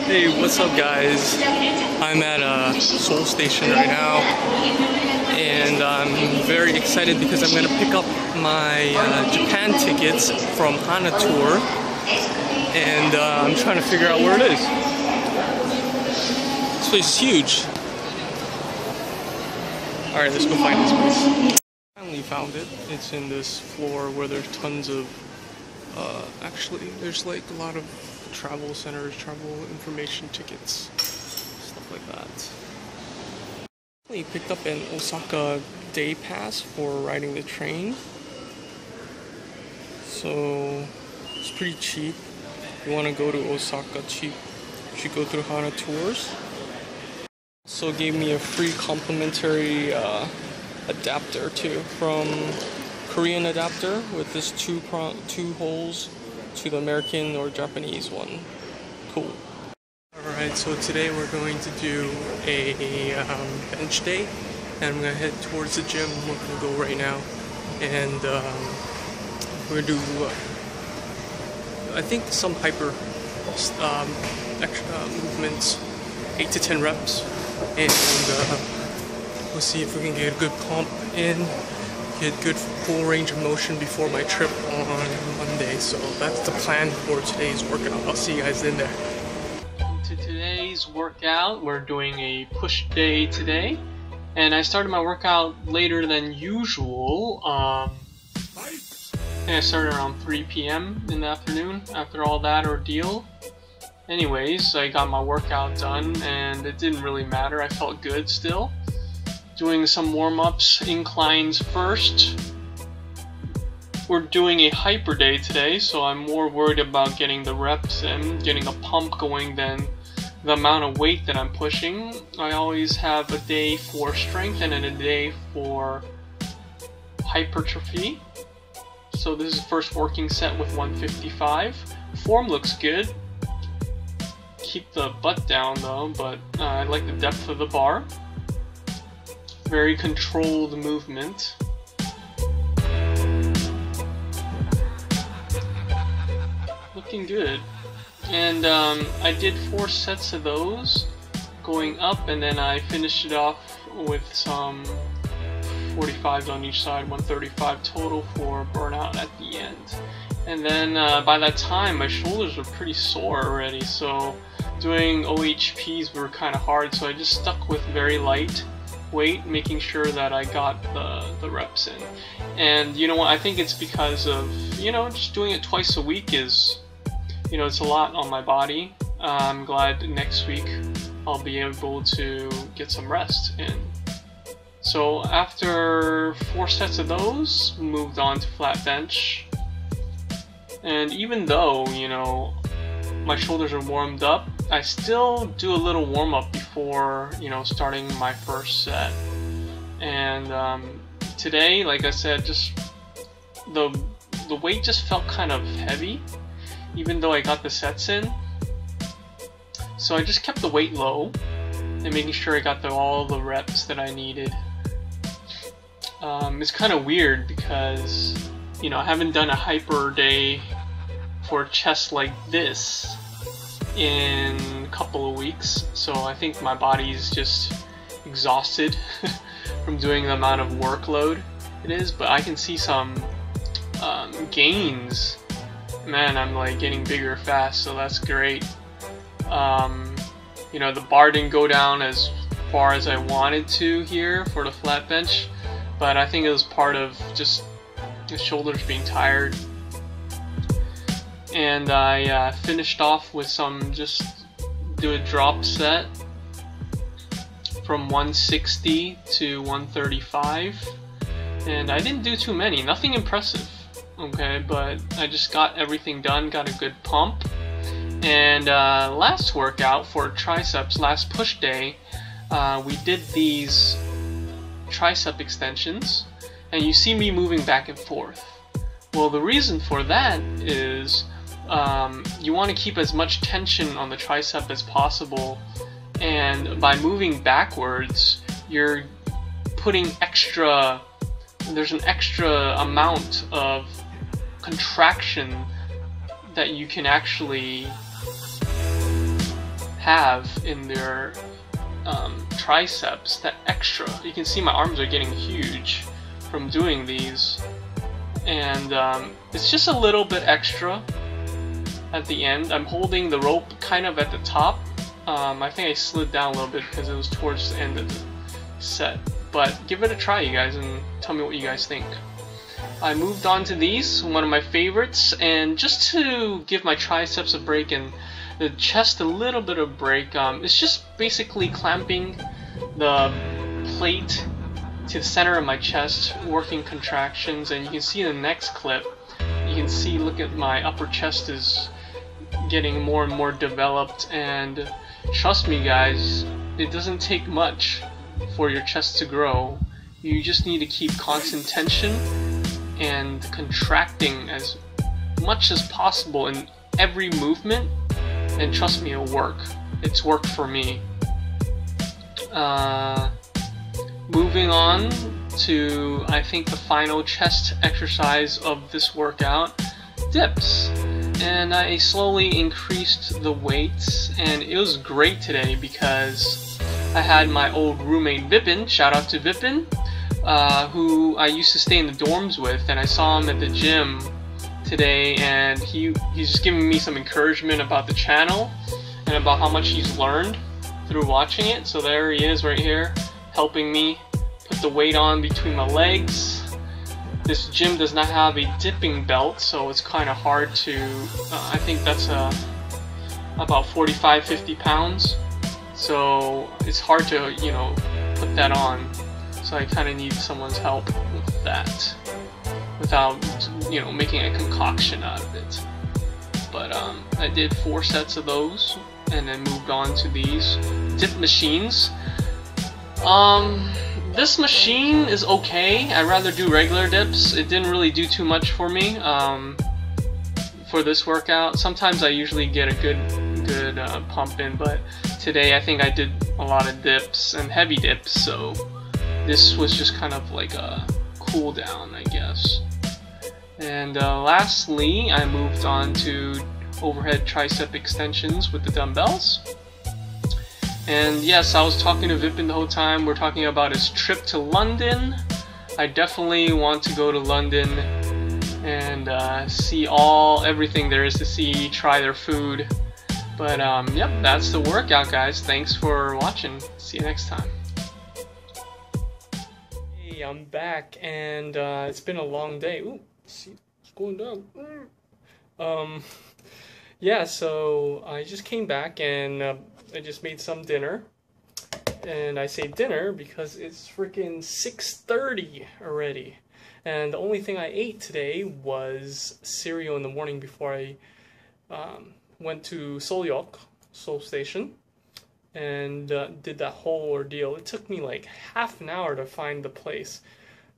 Hey, what's up guys? I'm at Seoul Station right now and I'm very excited because I'm going to pick up my Japan tickets from Hana Tour and I'm trying to figure out where it is. This place is huge. Alright, let's go find this place. Finally found it. It's in this floor where there's tons of actually there's like a lot of travel centers, travel information tickets, stuff like that. I picked up an Osaka day pass for riding the train, so it's pretty cheap. If you want to go to Osaka cheap, you should go through Hana Tours. Also gave me a free complimentary adapter too, from Korean adapter with this two holes to the American or Japanese one. Cool. Alright, so today we're going to do a bench day, and I'm going to head towards the gym. We're going to go right now, and we're going to do I think some hyper extra movements, 8 to 10 reps, and we'll see if we can get a good pump in, get good full range of motion before my trip on Monday. So that's the plan for today's workout. I'll see you guys in there. To today's workout, we're doing a push day today, and I started my workout later than usual. I started around 3 p.m. in the afternoon after all that ordeal. Anyways, I got my workout done and it didn't really matter. I felt good still. Doing some warm-ups, inclines first. We're doing a hyper day today, so I'm more worried about getting the reps in, getting a pump going than the amount of weight that I'm pushing. I always have a day for strength and then a day for hypertrophy. So this is the first working set with 155. Form looks good. Keep the butt down though, but I like the depth of the bar. Very controlled movement. Looking good. And I did 4 sets of those going up, and then I finished it off with some 45s on each side, 135 total for burnout at the end. And then by that time my shoulders were pretty sore already, so doing OHPs were kind of hard, so I just stuck with very light weight, making sure that I got the reps in. And you know what, I think it's because of, you know, just doing it twice a week is, you know, it's a lot on my body. I'm glad next week I'll be able to get some rest in. So after 4 sets of those, moved on to flat bench. And even though, you know, my shoulders are warmed up, I still do a little warm-up before, you know, starting my first set. And today, like I said, just the weight just felt kind of heavy, even though I got the sets in. So I just kept the weight low and making sure I got all the reps that I needed. It's kind of weird because, you know, I haven't done a hyper day for chest like this in a couple of weeks, so I think my body's just exhausted from doing the amount of workload it is. But I can see some gains. Man, I'm like getting bigger fast, so that's great. You know, the bar didn't go down as far as I wanted to here for the flat bench, but I think it was part of just the shoulders being tired. And I finished off with some, just do a drop set from 160 to 135, and I didn't do too many, nothing impressive, okay, but I just got everything done, got a good pump. And last workout for triceps, last push day, we did these tricep extensions, and you see me moving back and forth. Well, the reason for that is you want to keep as much tension on the tricep as possible, and by moving backwards you're putting extra, there's an extra amount of contraction that you can actually have in their triceps, that extra. You can see my arms are getting huge from doing these, and it's just a little bit extra at the end. I'm holding the rope kind of at the top. I think I slid down a little bit because it was towards the end of the set, but give it a try, you guys, and tell me what you guys think. I moved on to these, one of my favorites, and just to give my triceps a break and the chest a little bit of break, it's just basically clamping the plate to the center of my chest, working contractions. And you can see in the next clip, you can see, look at my upper chest is getting more and more developed, and trust me guys, it doesn't take much for your chest to grow. You just need to keep constant tension and contracting as much as possible in every movement, and trust me, it'll work. It's worked for me. Moving on to, I think, the final chest exercise of this workout, dips. And I slowly increased the weights, and it was great today because I had my old roommate Vipin, shout out to Vipin, who I used to stay in the dorms with, and I saw him at the gym today, and he's just giving me some encouragement about the channel and about how much he's learned through watching it. So there he is right here, helping me put the weight on between my legs. This gym does not have a dipping belt, so it's kind of hard to, I think that's about 45-50 pounds, so it's hard to, you know, put that on. So I kind of need someone's help with that without, you know, making a concoction out of it. But I did 4 sets of those and then moved on to these dip machines. This machine is okay. I'd rather do regular dips. It didn't really do too much for me for this workout. Sometimes I usually get a good pump in, but today I think I did a lot of dips and heavy dips, so this was just kind of like a cool down, I guess. And lastly, I moved on to overhead tricep extensions with the dumbbells. And yes, I was talking to Vipin the whole time. We're talking about his trip to London. I definitely want to go to London and see everything there is to see, try their food. But yep, that's the workout, guys. Thanks for watching. See you next time. Hey, I'm back, and it's been a long day. Ooh, see, it's going down. Yeah, so I just came back and I just made some dinner. And I say dinner because it's freaking 6:30 already. And the only thing I ate today was cereal in the morning before I went to Seoul Station, and did that whole ordeal. It took me like half an hour to find the place.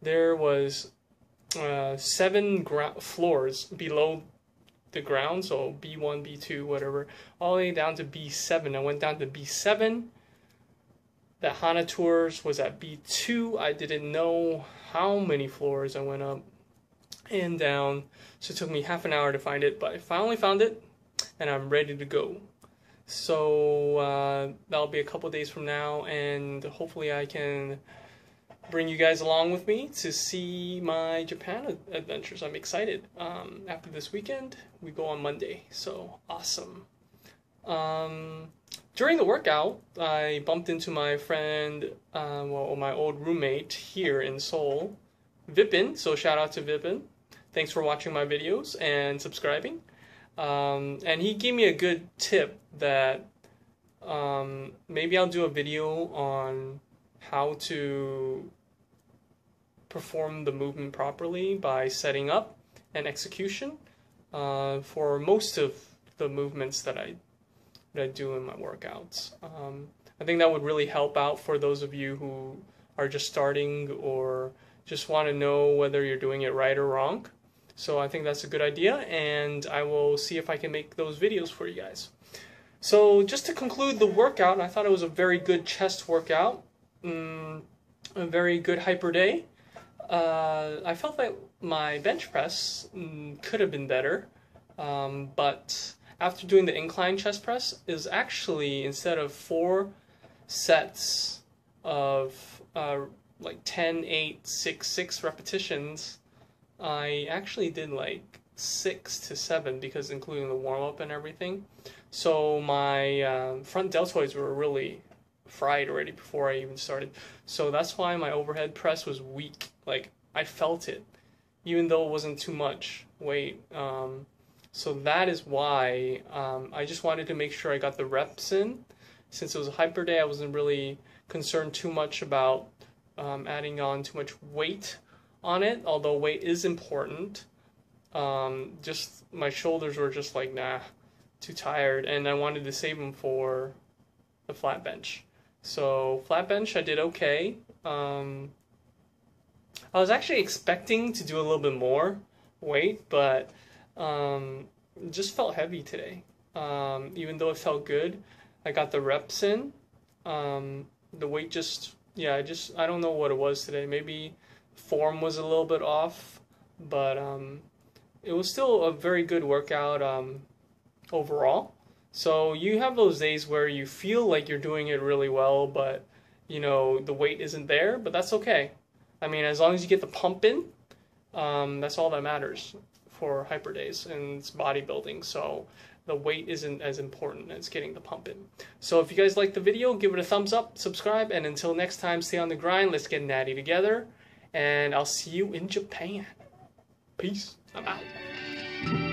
There was 7 floors below the ground, so B1, B2, whatever, all the way down to B7. I went down to B7. The Hana Tours was at B2. I didn't know how many floors I went up and down, so it took me half an hour to find it, but I finally found it, and I'm ready to go. So that'll be a couple days from now, and hopefully I can bring you guys along with me to see my Japan adventures. I'm excited. After this weekend, we go on Monday, so awesome. During the workout, I bumped into my friend, well, my old roommate here in Seoul, Vipin, so shout out to Vipin. Thanks for watching my videos and subscribing. And he gave me a good tip that maybe I'll do a video on how to perform the movement properly by setting up and execution for most of the movements that I do in my workouts. I think that would really help out for those of you who are just starting or just want to know whether you're doing it right or wrong. So I think that's a good idea, and I will see if I can make those videos for you guys. So just to conclude the workout, I thought it was a very good chest workout, a very good hyper day. I felt like my bench press could have been better, but after doing the incline chest press is actually, instead of 4 sets of like 10, 8, 6, 6 repetitions, I actually did like 6 to 7 because including the warm-up and everything. So my front deltoids were really fried already before I even started. So that's why my overhead press was weak. Like, I felt it, even though it wasn't too much weight. So that is why I just wanted to make sure I got the reps in. Since it was a hyper day, I wasn't really concerned too much about adding on too much weight on it, although weight is important. Just my shoulders were just like, nah, too tired, and I wanted to save them for the flat bench. So flat bench, I did okay. I was actually expecting to do a little bit more weight, but it just felt heavy today. Even though it felt good, I got the reps in. The weight just, yeah, I don't know what it was today. Maybe form was a little bit off, but it was still a very good workout overall. So you have those days where you feel like you're doing it really well, but you know the weight isn't there, but that's okay. I mean, as long as you get the pump in, that's all that matters for hyper days, and it's bodybuilding, so the weight isn't as important as getting the pump in. So if you guys like the video, give it a thumbs up, subscribe, and until next time, stay on the grind. Let's get natty together, and I'll see you in Japan. Peace. I'm out.